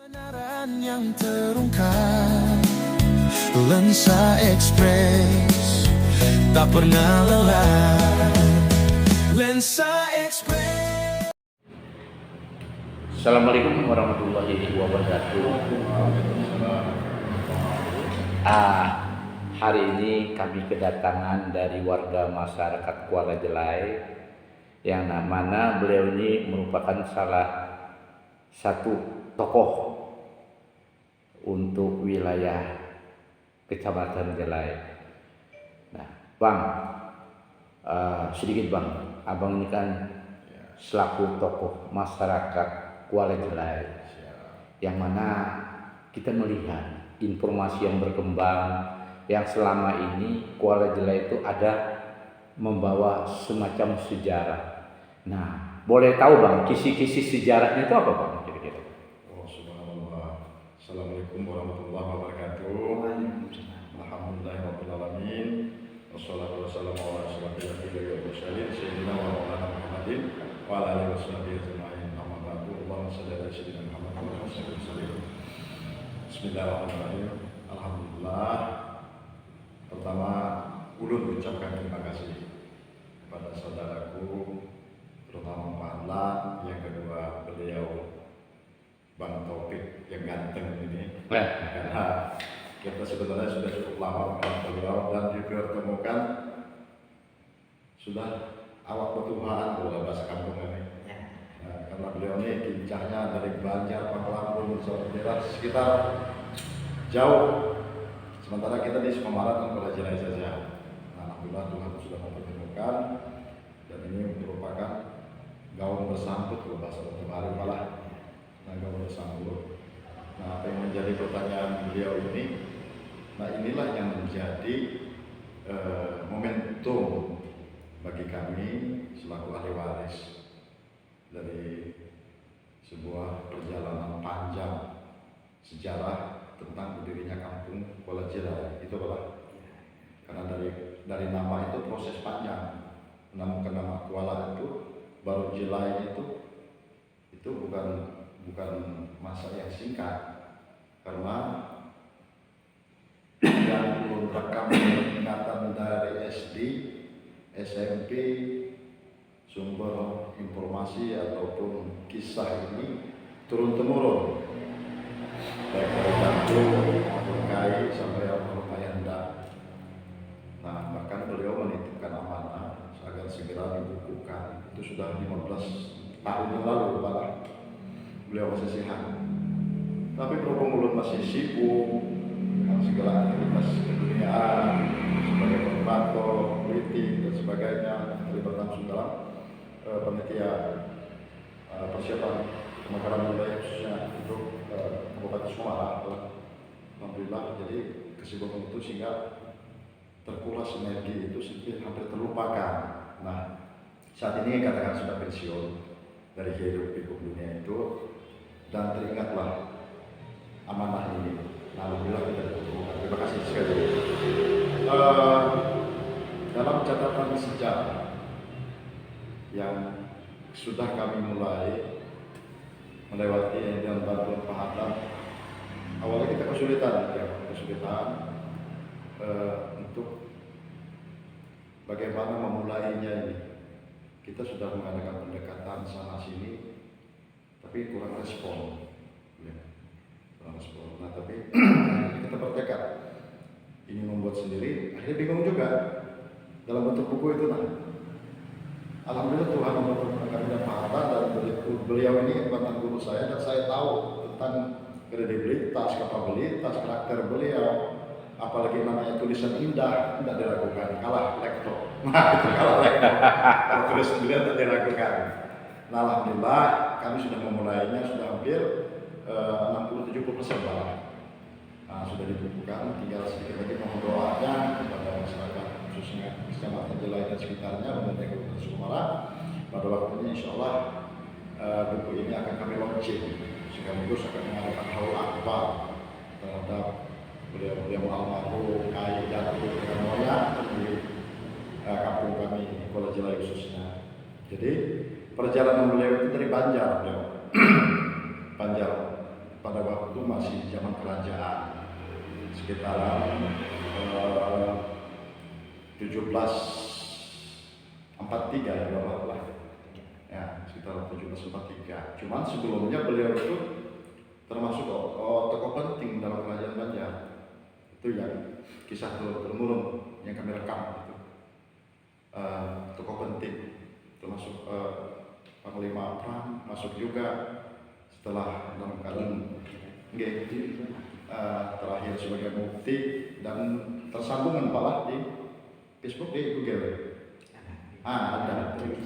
Kebenaran yang terungkap, Lensa Express tak pernah lelah. Lensa Express. Assalamualaikum warahmatullahi wabarakatuh. Hari ini kami kedatangan dari warga masyarakat Kuala Jelai, yang mana beliau ini merupakan salah satu tokoh untuk wilayah Kecamatan Jelai. Nah, Bang, sedikit Bang, Abang ini kan selaku tokoh masyarakat Kuala Jelai, yang mana kita melihat informasi yang berkembang yang selama ini Kuala Jelai itu ada membawa semacam sejarah. Nah, boleh tahu Bang, kisi-kisi sejarahnya itu apa Bang? Kira-kira. Oh, subhanallah. Assalamualaikum warahmatullahi wabarakatuh. Alhamdulillahirabbil alamin. Wassalatu wassalamu ala asyrofil anbiya'i wal mursalin sayyidina wa maulana Muhammadin wa ala alihi washabihi ajma'in. Amma ba'du. Allahumma shalli ala sayyidina Muhammad wa ala alihi wasallam. Bismillahirrahmanirrahim. Alhamdulillah. Pertama, ulun ucapkan terima kasih kepada saudaraku, terutama Pak Adlan. Yang kedua, beliau Bang Taufik yang ganteng ini, karena kita sebenarnya sudah cukup lama mengenal beliau dan dipertemukan sudah awak petuhaan kalau bahasa kampung ini. Nah, karena beliau ini kincahnya dari Banjar, Panglampun, Jawa sekitar jauh. Sementara kita di Semarang dan Kuala Jelai saja. Nah, alhamdulillah Tuhan sudah mempertemukan, dan ini merupakan gaun bersambut kalau bahasa kemarin malah. Gaun bersambut. Nah, apa yang menjadi pertanyaan beliau ini? Nah, inilah yang menjadi momentum bagi kami selaku ahli waris dari sebuah perjalanan panjang sejarah tentang berdirinya kampung Kuala Jelai. Itu adalah karena dari nama itu proses panjang. Menemukan nama Kuala itu baru Jelai itu bukan masa yang singkat, karena yang rekam ingatan dari SD, SMP, sumber informasi ataupun kisah ini turun temurun, baik dari Datuk maupun Kai sampai almarhum Ayanda. Nah, bahkan beliau menitipkan amanah agar segera dibukukan. Itu sudah 15 tahun yang lalu, Pak. Beliau masih sehat, tapi berhubung ulun masih sibuk dengan segala aktivitas keduniaan sebagai kontraktor, politik dan sebagainya, terlibat langsung dalam panitia persiapan pemekaran wilayah khususnya untuk Kabupaten Semarang. Alhamdulillah, jadi kesibukan itu sehingga terkuras energi itu sedikit hampir terlupakan. Nah, saat ini katakan sudah pensiun dari hidup pikuk dunia itu, dan teringatlah amanah ini. Nah, alhamdulillah kita ditemukan. Terima kasih sekali. Dalam catatan sejarah yang sudah kami mulai melewati dan bantuan Pak Adlan, awalnya kita kesulitan untuk bagaimana memulainya ini. Kita sudah mengadakan pendekatan sana sini, tapi kurang respon. Nah, tapi kita bertekad ini membuat sendiri. Akhirnya bingung juga dalam bentuk buku itu. Nah, alhamdulillah Tuhan mempertemukan kami dan Pak Adlan, dan beliau ini mantan guru saya, dan saya tahu tentang kredibilitas, kapabilitas, karakter beliau. Apalagi namanya tulisan indah, tidak diragukan, kalah lektor. Nah, itu kalah lektor. Kalau tulis beliau tidak diragukan. Nah, alhamdulillah kami sudah memulainya, sudah hampir 60-70% malah. Nah, sudah dibukukan, tinggal sedikit lagi mohon doanya kepada masyarakat khususnya Kecamatan Jelai dan sekitarnya, dan Kabupaten Semarang. Pada waktunya insya Allah buku ini akan kami launching, sekaligus akan mengadakan haul akbar terhadap beliau almarhum Kai Datuk Moya di kampung kami Kuala Jelai khususnya. Jadi perjalanan beliau itu dari Banjar, Banjar pada waktu waktu masih zaman kerajaan, sekitaran 1743 ya berapa lah, ya sekitar 1743. Cuman sebelumnya beliau itu termasuk tokoh penting dalam kerajaan Banjar. Itu yang kisah turun-temurun yang kami rekam itu. Tokoh penting, termasuk panglima perang masuk juga setelah dalam keadaan terakhir sebagai mufti, dan tersambungan malah di Facebook, di Google. Ada. Jadi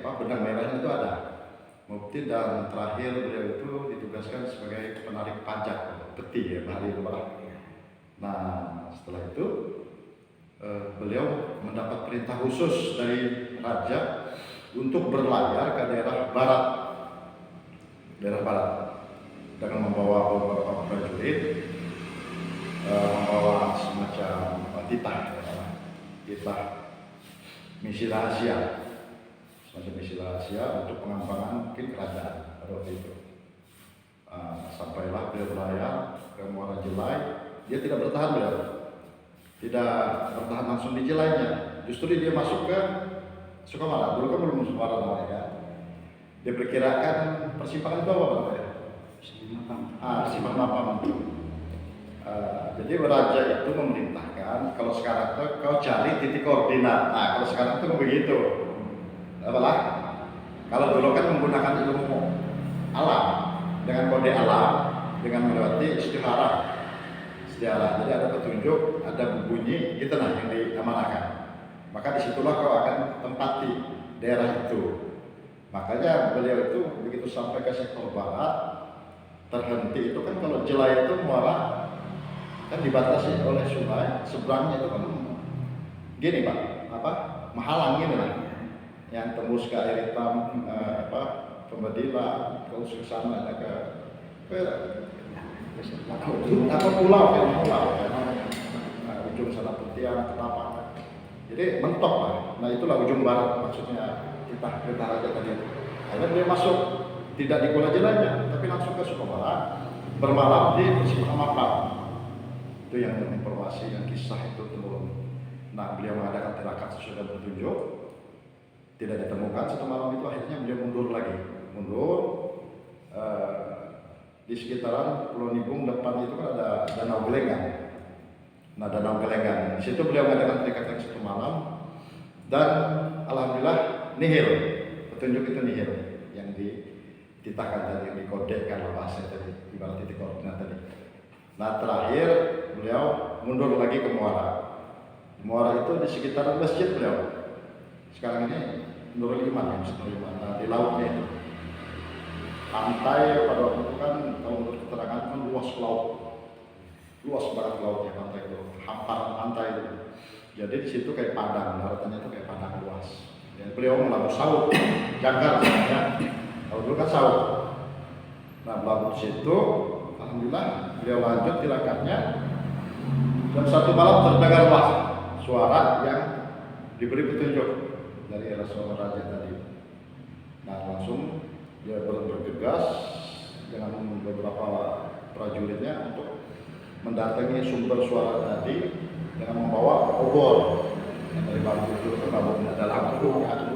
benang merahnya itu ada. Mufti, dan terakhir beliau itu ditugaskan sebagai penarik pajak, peti ya, hari lebaran. Nah, setelah itu beliau mendapat perintah khusus dari raja untuk berlayar ke daerah barat, dengan membawa beberapa prajurit, membawa semacam titah misi rahasia, untuk pengembangan mungkin kerajaan pada waktu itu. Sampailah beliau berlayar ke Muara Jelai. Dia tidak bertahan langsung di Jelainya, justru dia masuk ke Sukamala. Dulu kan belum Sukamala namanya kan. Dia perkirakan persimpangan itu apa namanya? Persimpangan Mapam. Jadi raja itu memerintahkan, kalau sekarang itu kau cari titik koordinat. Nah, kalau sekarang itu begitu. Apalah? Kalau dulu kan menggunakan ilmu alam, dengan kode alam, dengan melewati istihara. Jadi ada petunjuk, ada bunyi, gitu nah yang diamanahkan. Maka disitulah kau akan tempati daerah itu. Makanya beliau itu begitu sampai ke sektor barat, terhenti itu kan, kalau Jelai itu muara kan dibatasi oleh sungai, seberangnya itu kan gini Pak, Mahalang ini lah, yang tembus ke air hitam, Pembedila, kalau ke sana ada ke pulau, ujung sana Pontianak, Ketapang. Jadi mentok Pak. Nah itulah ujung barat maksudnya kita raja tadi. Akhirnya beliau masuk tidak di Kuala Jelainya, tapi langsung ke Sukamala, bermalam di Persimpangan Mapam. Itu yang informasi, yang kisah itu temurun. Nah, beliau mengadakan tirakat sesuai dengan petunjuk, tidak ditemukan. Satu malam itu akhirnya beliau mundur lagi, di sekitaran Pulau Nibung depan itu kan ada Danau Gelengan. Nah, Danau Gelengan, di situ beliau mengadakan tirakat yang satu malam, dan alhamdulillah nihil, petunjuk itu nihil, yang dititahkan tadi, yang dikodekan bahasa tadi, ibarat titik koordinat tadi. Nah, terakhir beliau mundur lagi ke Muara. Muara itu di sekitaran masjid beliau. Sekarang ini Nurul Iman. Nah, di lautnya itu. Pantai pada waktu itu kan, kalau menurut keterangan kan luas banget lautnya, pantai itu, hamparan pantai itu. Jadi di situ kayak padang, daratannya itu kayak padang luas. Dan beliau melabuh saut, jangkar sebenarnya. Kalau dulu kan saut. Nah, melabuh situ, alhamdulillah beliau lanjut tirakatnya, dan satu malam terdengarlah suara yang diberi petunjuk dari Rasulullah Raja tadi. Nah, langsung dia bergegas dengan beberapa prajuritnya untuk mendatangi sumber suara tadi dengan membawa obor yang dari bambu itu kan, bambu ada lampu kan,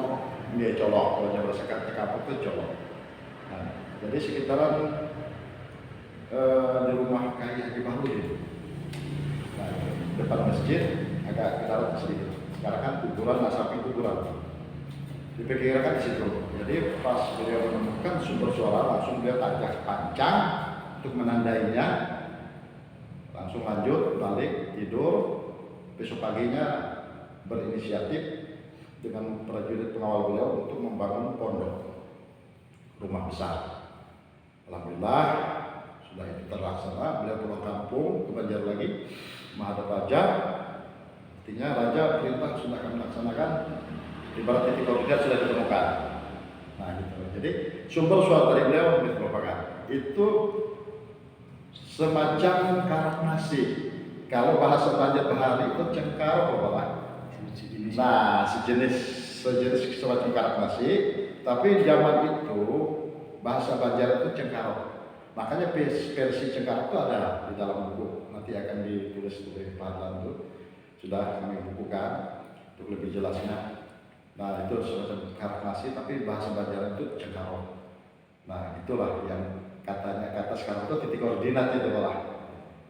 dia colok, kalau dia bersekat ke kapuk itu colok. Nah, jadi sekitaran di rumah Kyai Haji Bahrudin, nah, depan masjid agak kita lihat sedikit. Sekarang kan kuburan, samping kuburan, diperkirakan di situ. Jadi pas beliau menemukan sumber suara, langsung beliau tajak pancang untuk menandainya, langsung lanjut balik tidur. Besok paginya berinisiatif dengan prajurit pengawal beliau untuk membangun pondok, rumah besar. Alhamdulillah sudah itu terlaksana. Beliau pulang kampung ke Banjar lagi, menghadap raja. Artinya raja perintah sudah kami laksanakan, ibarat titik koordinat sudah ditemukan. Nah gitu. Jadi sumber suara dari beliau merupakan itu semacam karak nasi. Kalau bahasa Banjar Bahari itu cengkar apa? Nah, sejenis semacam karak nasi. Tapi zaman itu bahasa Banjar itu Cengkarong. Makanya versi Cengkarong itu ada di dalam buku. Nanti akan ditulis oleh Pak Adlan itu. Sudah kami bukukan untuk lebih jelasnya. Nah itu semacam karakterasi, tapi bahasa Banjar itu Cengkarong. Nah itulah yang katanya kata sekarang itu titik koordinat itu malah.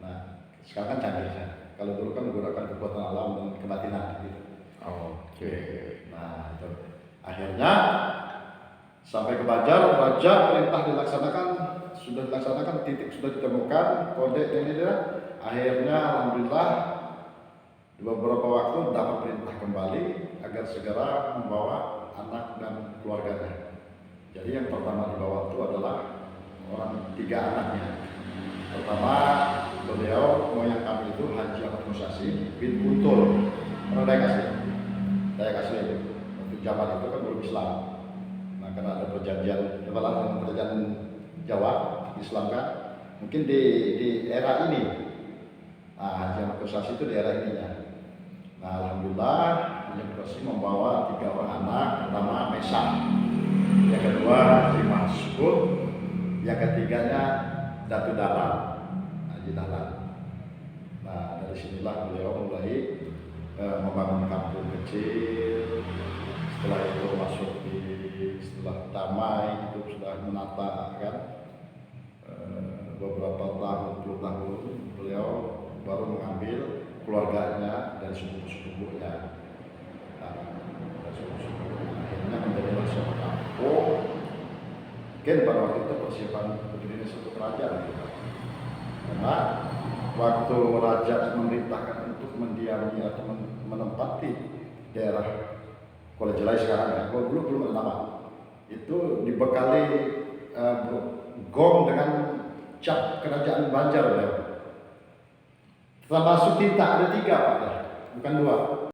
Nah sekarang kan canggih ya. Kalau dulu kan menggunakan kekuatan alam dan kebatinan gitu. Oke. Nah itu akhirnya sampai ke Banjar, Raja perintah dilaksanakan, sudah dilaksanakan, titik sudah ditemukan, kode ini dia. Akhirnya alhamdulillah di beberapa waktu dapat perintah kembali agar segera membawa anak dan keluarganya. Jadi yang pertama dibawa itu adalah tiga anaknya. Pertama beliau moyang kami itu Haji Ahmad Musasi bin Buntul, orang Dayak asli itu. Waktu zaman itu kan belum Islam. Nah karena ada perjanjian Jawa Islam kan, mungkin di era ini. Nah Haji Ahmad Musasi itu di era ininya. Nah alhamdulillah Haji Ahmad Musasi membawa 3 orang anak. Pertama Mesak, yang kedua Haji Mahsud, yang ketiganya Datu Dalam, Haji Dahlan. Nah dari sinilah beliau mulai membangun kampung kecil. Setelah itu masuk setelah damai itu sudah menata kan beberapa tahun, 10 tahun beliau baru mengambil keluarganya dari suku-sukunya. Nah, akhirnya menjadilah sebuah kampung. Mungkin pada waktu itu persiapan berdirinya suatu kerajaan gitu. Karena waktu raja memerintahkan untuk mendiami atau menempati daerah Kuala Jelai sekarang ya, belum ada nama. Itu dibekali gong dengan cap kerajaan Banjar ya. Termasuk tinta ada 3 Pak ya, bukan 2.